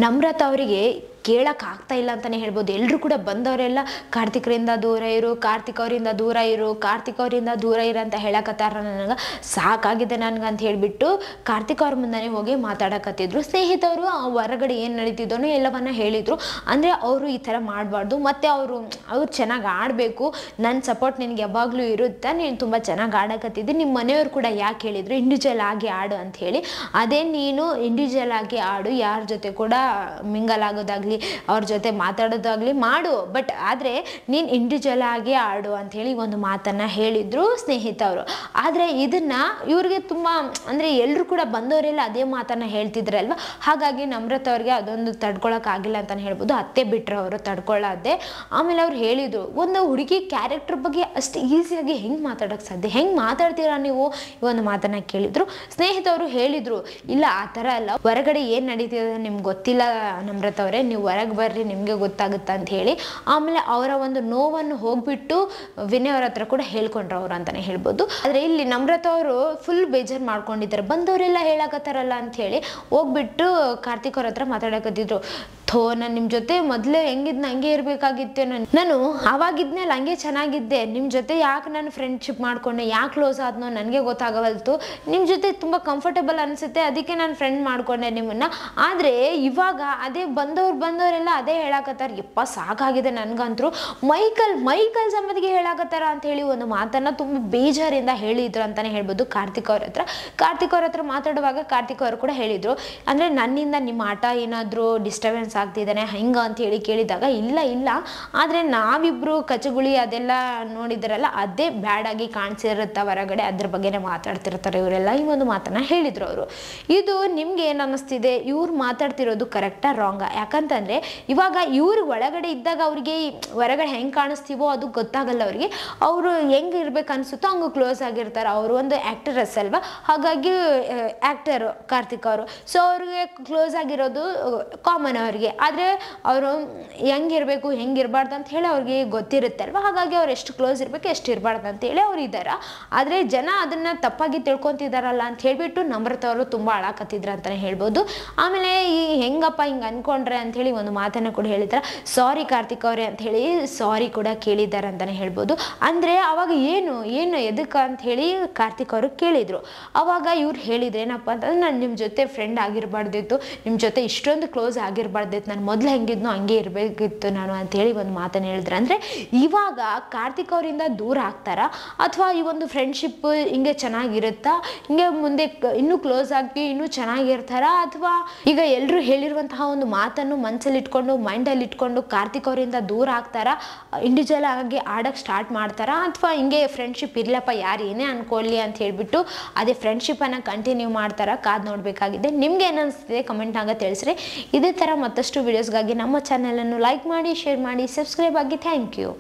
ನಮ್ರತಾ ಅವರಿಗೆ ಕೇಳಕ್ಕೆ ಆಗ್ತಾ ಇಲ್ಲ ಅಂತಲೇ ಹೇಳ್ಬೋದು. ಎಲ್ಲರೂ ಕೂಡ ಬಂದವರೆಲ್ಲ ಕಾರ್ತಿಕರಿಂದ ದೂರ ಇರು, ಕಾರ್ತಿಕ್ ಅವರಿಂದ ದೂರ ಇರು, ಕಾರ್ತಿಕ್ ಅವರಿಂದ ದೂರ ಇರು ಅಂತ ಹೇಳಕತ್ತಾರ. ನನಗೆ ಸಾಕಾಗಿದೆ ನನಗಂತ ಹೇಳಿಬಿಟ್ಟು ಕಾರ್ತಿಕ್ ಅವ್ರ ಮುಂದೆ ಹೋಗಿ ಮಾತಾಡಕತ್ತಿದ್ರು. ಸ್ನೇಹಿತರು ಹೊರಗಡೆ ಏನು ನಡೀತಿದ್ದೋ ಎಲ್ಲವನ್ನ ಹೇಳಿದರು. ಅಂದರೆ ಅವರು ಈ ಥರ ಮಾಡಬಾರ್ದು, ಮತ್ತು ಅವ್ರು ಚೆನ್ನಾಗಿ ಆಡಬೇಕು, ನನ್ನ ಸಪೋರ್ಟ್ ನಿನಗೆ ಯಾವಾಗಲೂ ಇರುತ್ತೆ, ನೀನು ತುಂಬ ಚೆನ್ನಾಗಿ ಆಡಕತ್ತಿದ್ದಿ, ನಿಮ್ಮ ಮನೆಯವರು ಕೂಡ ಯಾಕೆ ಹೇಳಿದರು ಇಂಡಿವಿಜುವಲ್ ಆಗಿ ಆಡು ಅಂತ ಹೇಳಿ. ಅದೇ ನೀನು ಇಂಡಿವಿಜುವಲ್ ಆಗಿ ಆಡು, ಯಾರ ಜೊತೆ ಕೂಡ ಮಿಂಗಲ್ ಆಗೋದಾಗಲಿ ಅವ್ರ ಜೊತೆ ಮಾತಾಡೋದಾಗಲಿ ಮಾಡು, ಬಟ್ ಆದರೆ ನೀನು ಇಂಡಿವಿಜುವಲ್ ಆಗಿ ಆಡು ಅಂಥೇಳಿ ಒಂದು ಮಾತನ್ನು ಹೇಳಿದರು ಸ್ನೇಹಿತವರು. ಆದರೆ ಇದನ್ನು ಇವ್ರಿಗೆ ತುಂಬ ಅಂದರೆ ಎಲ್ಲರೂ ಕೂಡ ಬಂದವರೆಲ್ಲ ಅದೇ ಮಾತನ್ನು ಹೇಳ್ತಿದ್ರಲ್ವ, ಹಾಗಾಗಿ ನಮ್ರತಾ ಅವ್ರಿಗೆ ಅದೊಂದು ತಡ್ಕೊಳಕ್ಕಾಗಿಲ್ಲ ಅಂತಲೇ ಹೇಳ್ಬೋದು. ಅತ್ತೆ ಬಿಟ್ಟರು ಅವರು ತಡ್ಕೊಳ್ಳೋದೆ. ಆಮೇಲೆ ಅವ್ರು ಹೇಳಿದರು, ಒಂದು ಹುಡುಗಿ ಕ್ಯಾರೆಕ್ಟರ್ ಬಗ್ಗೆ ಅಷ್ಟು ಈಸಿಯಾಗಿ ಹೆಂಗೆ ಮಾತಾಡೋಕ್ಕೆ ಸಾಧ್ಯ, ಹೆಂಗೆ ಮಾತಾಡ್ತೀರಾ ನೀವು, ಈ ಒಂದು ಮಾತನ್ನು ಕೇಳಿದರು. ಸ್ನೇಹಿತವರು ಹೇಳಿದರು, ಇಲ್ಲ ಆ ಥರ ಅಲ್ಲ, ಹೊರಗಡೆ ಏನು ನಡೀತಿದೆ ನಿಮ್ಗೆ ಗೊತ್ತಿಲ್ಲ ನಮ್ರತಾ ಅವರೇ, ನೀವು ಹೊರಗೆ ಬರ್ರಿ ನಿಮಗೆ ಗೊತ್ತಾಗುತ್ತಾ ಅಂತ ಹೇಳಿ. ಆಮೇಲೆ ಅವರ ಒಂದು ನೋವನ್ನು ಹೋಗ್ಬಿಟ್ಟು ವಿನಯ್ ಅವ್ರ ಹತ್ರ ಕೂಡ ಹೇಳ್ಕೊಂಡ್ರು ಅವರು ಅಂತಲೇ ಹೇಳ್ಬೋದು. ಆದರೆ ಇಲ್ಲಿ ನಮ್ರತಾ ಅವರು ಫುಲ್ ಬೇಜಾರು ಮಾಡ್ಕೊಂಡಿದ್ದಾರೆ, ಬಂದವರೆಲ್ಲ ಹೇಳಕತ್ತಾರಲ್ಲ ಅಂಥೇಳಿ ಹೋಗ್ಬಿಟ್ಟು ಕಾರ್ತಿಕ್ ಅವ್ರ ಹತ್ರ ಮಾತಾಡಕತ್ತಿದ್ರು. ನಾನು ನಿಮ್ಮ ಜೊತೆ ಮೊದಲೇ ಹೆಂಗಿದ್ನ ಹಂಗೆ ಇರಬೇಕಾಗಿತ್ತು, ನಾನು ಆವಾಗಿದ್ಮೇಲೆ ಹಂಗೆ ಚೆನ್ನಾಗಿದ್ದೆ, ನಿಮ್ಮ ಜೊತೆ ಯಾಕೆ ನಾನು ಫ್ರೆಂಡ್ಶಿಪ್ ಮಾಡಿಕೊಂಡೆ, ಯಾಕೆ ಕ್ಲೋಸ್ ಆದ್ನೋ ನನಗೆ ಗೊತ್ತಾಗವಲ್ತು, ನಿಮ್ಮ ಜೊತೆ ತುಂಬ ಕಂಫರ್ಟಬಲ್ ಅನಿಸುತ್ತೆ, ಅದಕ್ಕೆ ನಾನು ಫ್ರೆಂಡ್ ಮಾಡಿಕೊಂಡೆ ನಿಮ್ಮನ್ನು. ಆದರೆ ಇವಾಗ ಅದೇ ಬಂದವರೆಲ್ಲ ಅದೇ ಹೇಳಕತ್ತಾರೆ, ಯಪ್ಪ ಸಾಕಾಗಿದೆ ನನಗಂತರೂ, ಮೈಕಲ್ ಸಂಬಂಧಿಗೆ ಹೇಳಕತ್ತಾರ ಅಂಥೇಳಿ ಒಂದು ಮಾತನ್ನು ತುಂಬ ಬೇಜಾರಿಂದ ಹೇಳಿದ್ರು ಅಂತಲೇ ಹೇಳ್ಬೋದು ಕಾರ್ತಿಕ್ ಅವ್ರ ಹತ್ರ. ಕಾರ್ತಿಕ್ ಅವ್ರ ಹತ್ರ ಮಾತಾಡುವಾಗ ಕಾರ್ತಿಕ್ ಅವರು ಕೂಡ ಹೇಳಿದರು, ಅಂದರೆ ನನ್ನಿಂದ ನಿಮ್ಮ ಆಟ ಏನಾದರೂ ಡಿಸ್ಟರ್ಬೆನ್ಸ್ ಆಗ್ತಿದ್ದಾನೆ ಹೆಂಗ ಅಂತ ಹೇಳಿ ಕೇಳಿದಾಗ, ಇಲ್ಲ ಆದರೆ ನಾವಿಬ್ರು ಕಚಗುಳಿ ಅದೆಲ್ಲ ನೋಡಿದ್ರಲ್ಲ ಅದೇ ಬ್ಯಾಡ್ ಆಗಿ ಕಾಣಿಸಿರುತ್ತೆ ಹೊರಗಡೆ, ಅದ್ರ ಬಗ್ಗೆನೇ ಮಾತಾಡ್ತಿರ್ತಾರೆ ಇವರೆಲ್ಲ, ಈ ಒಂದು ಮಾತನ್ನ ಹೇಳಿದ್ರು ಅವರು. ಇದು ನಿಮ್ಗೆ ಏನು ಅನ್ನಿಸ್ತಿದೆ, ಇವ್ರು ಮಾತಾಡ್ತಿರೋದು ಕರೆಕ್ಟಾ ರಾಂಗಾ? ಯಾಕಂತಂದ್ರೆ ಇವಾಗ ಇವ್ರು ಒಳಗಡೆ ಇದ್ದಾಗ ಅವ್ರಿಗೆ ಹೊರಗಡೆ ಹೆಂಗೆ ಕಾಣಿಸ್ತೀವೋ ಅದು ಗೊತ್ತಾಗಲ್ಲ ಅವ್ರಿಗೆ, ಅವರು ಹೆಂಗೆ ಇರ್ಬೇಕು ಅನ್ಸುತ್ತೋ ಹಂಗೆ ಕ್ಲೋಸ್ ಆಗಿರ್ತಾರೆ. ಅವರು ಒಂದು ಆ್ಯಕ್ಟರಸ್ ಅಲ್ವಾ, ಹಾಗಾಗಿ ಆ್ಯಕ್ಟರು ಕಾರ್ತಿಕ್ ಅವರು, ಸೊ ಅವ್ರಿಗೆ ಕ್ಲೋಸ್ ಆಗಿರೋದು ಕಾಮನ್ ಅವ್ರಿಗೆ. ಆದರೆ ಅವರು ಹೆಂಗಿರಬೇಕು ಹೆಂಗಿರಬಾರ್ದು ಅಂತ ಹೇಳಿ ಅವ್ರಿಗೆ ಗೊತ್ತಿರುತ್ತೆ ಅಲ್ವ, ಹಾಗಾಗಿ ಅವ್ರು ಎಷ್ಟು ಕ್ಲೋಸ್ ಇರಬೇಕು ಎಷ್ಟು ಇರಬಾರ್ದು ಅಂತೇಳಿ ಅವ್ರು ಇದ್ದಾರೆ. ಆದರೆ ಜನ ಅದನ್ನು ತಪ್ಪಾಗಿ ತಿಳ್ಕೊತಿದ್ದಾರಲ್ಲ ಅಂತ ಹೇಳಿಬಿಟ್ಟು ನಮ್ರತಾ ಅವರು ತುಂಬ ಅಳಾಕತ್ತಿದ್ರು ಅಂತಲೇ ಹೇಳ್ಬೋದು. ಆಮೇಲೆ ಈ ಹೆಂಗಪ್ಪ ಹಿಂಗೆ ಅಂದ್ಕೊಂಡ್ರೆ ಅಂಥೇಳಿ ಒಂದು ಮಾತನ್ನು ಕೂಡ ಹೇಳಿದ್ದಾರೆ. ಸಾರಿ ಕಾರ್ತಿಕ್ ಅವರೇ ಅಂಥೇಳಿ ಸಾರಿ ಕೂಡ ಕೇಳಿದ್ದಾರೆ ಅಂತಲೇ ಹೇಳ್ಬೋದು. ಅಂದರೆ ಅವಾಗ ಏನು ಎದಕ್ಕೆ ಅಂಥೇಳಿ ಕಾರ್ತಿಕ್ ಅವರು ಕೇಳಿದರು. ಅವಾಗ ಇವ್ರು ಹೇಳಿದ್ರು ಏನಪ್ಪ ಅಂತಂದ್ರೆ, ನಾನು ನಿಮ್ಮ ಜೊತೆ ಫ್ರೆಂಡ್ ಆಗಿರಬಾರ್ದಿತ್ತು, ನಿಮ್ಮ ಜೊತೆ ಇಷ್ಟೊಂದು ಕ್ಲೋಸ್ ಆಗಿರಬಾರ್ದಿತ್ತು, ನಾನು ಮೊದಲು ಹೆಂಗಿದ್ನೋ ಹಂಗೆ ಇರಬೇಕಿತ್ತು ನಾನು ಅಂಥೇಳಿ ಒಂದು ಮಾತನ್ನು ಹೇಳಿದ್ರು. ಅಂದರೆ ಇವಾಗ ಕಾರ್ತಿಕ್ ಅವರಿಂದ ದೂರ ಆಗ್ತಾರಾ ಅಥವಾ ಈ ಒಂದು ಫ್ರೆಂಡ್ಶಿಪ್ ಹಿಂಗೆ ಚೆನ್ನಾಗಿರುತ್ತಾ, ಹಿಂಗೆ ಮುಂದೆ ಇನ್ನೂ ಕ್ಲೋಸ್ ಆಗಿ ಇನ್ನೂ ಚೆನ್ನಾಗಿರ್ತಾರಾ, ಅಥವಾ ಈಗ ಎಲ್ಲರೂ ಹೇಳಿರುವಂತಹ ಒಂದು ಮಾತನ್ನು ಮನಸ್ಸಲ್ಲಿ ಇಟ್ಕೊಂಡು ಮೈಂಡಲ್ಲಿ ಇಟ್ಕೊಂಡು ಕಾರ್ತಿಕ್ ಅವರಿಂದ ದೂರ ಆಗ್ತಾರಾ, ಇಂಡಿವಿಜುವಲ್ ಆಗಿ ಆಡೋಕ್ಕೆ ಸ್ಟಾರ್ಟ್ ಮಾಡ್ತಾರಾ, ಅಥವಾ ಹಿಂಗೆ ಫ್ರೆಂಡ್ಶಿಪ್ ಇರಲಪ್ಪ ಯಾರು ಏನೇ ಅನ್ಕೊಳ್ಳಿ ಅಂತ ಹೇಳಿಬಿಟ್ಟು ಅದೇ ಫ್ರೆಂಡ್ಶಿಪ್ಪನ್ನು ಕಂಟಿನ್ಯೂ ಮಾಡ್ತಾರಾ, ಕಾದು ನೋಡಬೇಕಾಗಿದೆ. ನಿಮ್ಗೆ ಏನು ಅನಿಸ್ತಿದೆ ಕಮೆಂಟ್ನಾಗ ತಿಳಿಸ್ರಿ. ಇದೇ ಥರ ಮತ್ತಷ್ಟು ವಿಡಿಯೋಸ್ಗಾಗಿ ನಮ್ಮ ಚಾನಲನ್ನು ಲೈಕ್ ಮಾಡಿ, ಶೇರ್ ಮಾಡಿ, ಸಬ್ಸ್ಕ್ರೈಬ್ ಆಗಿ. Thank you.